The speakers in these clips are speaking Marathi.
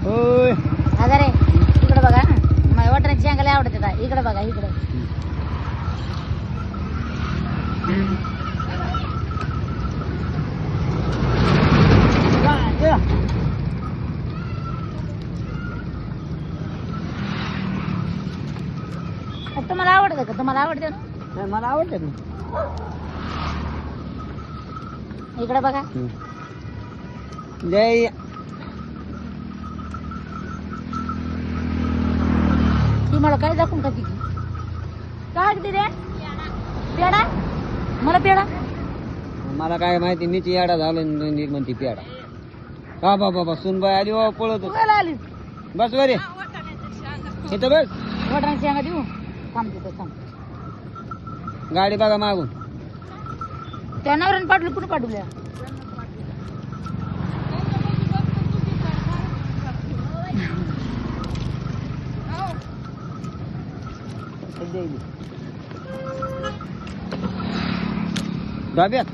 होय अगं रे इकडे बघा माझ्या वाटण्याची शेंगाला आवडते का इकडे बघा इकडे तुम्हाला आवडतं का तुम्हाला आवडते ना नाही, मला आवडते ना. इकडे बघा जय ती मला काय दाखवून का तिची काय अगदी रे पेडा मला पेडा मला काय माहिती मीच याडा झालो म्हणते प्याडा हा बाबा सुनबाई आली बाबा पळत तू काय आली बस बरे इथं बस वटाण्याची शेंगा देऊ थांब तिथं थांब गाडी बघा मागून त्या नवऱ्याने पाठवलं कुठं पाठवल्या डाब्यात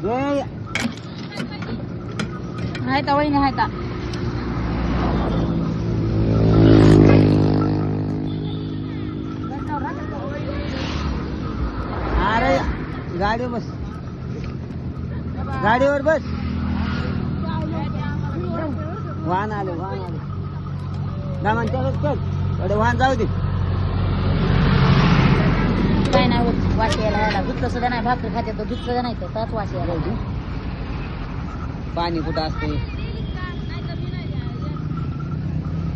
जय हाय का वहिनी हाय का अरे गाडीवर बस गाडीवर बस वाहन आले दामान त्यालाच कर एवढे वाहन जाऊ दे काय नाही होत वाशी यायला यायला दुधलं सुद्धा नाही भाकरी खाते तर दूध सुद्धा नाही तर त्याच वाशी यायला पाणी कुठं असते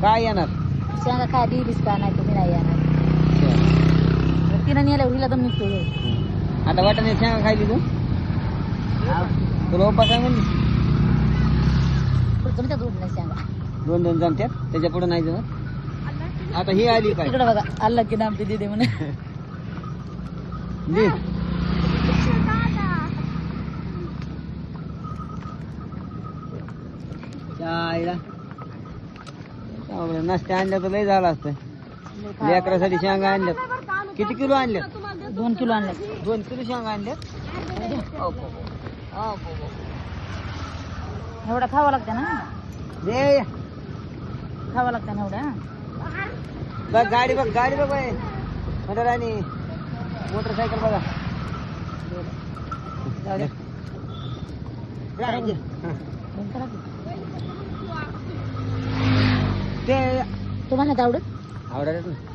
काय येणार शेंगा काय दिलीस का नाही तुम्ही नाही येणार तिनं नेलं हिला दम निघतो हे आता वाटाणे शेंगा खायली तू तुला उपास आहे म्हणजे जमत्यात दूध नाही शेंगा दोन जमत्यात त्याच्या पुढे नाही जमत आता ही आली काय इकडे बघा अल्ला की नाम ते दिदे म्हणे दे चायला नसते आणल्या तर लय झालं असतं लेकरासाठी शेंगा आणल्यात किती किलो आणल्यात 2 किलो आणले 2 किलो शेंगा आणल्यात एवढा खावं लागतं ना दे खावं लागतं ना एवढा बघ गाडी बघ बाय मोटर आणि मोटरसायकल बघा जाऊ दे. ते तुम्हाला आवडत आवडत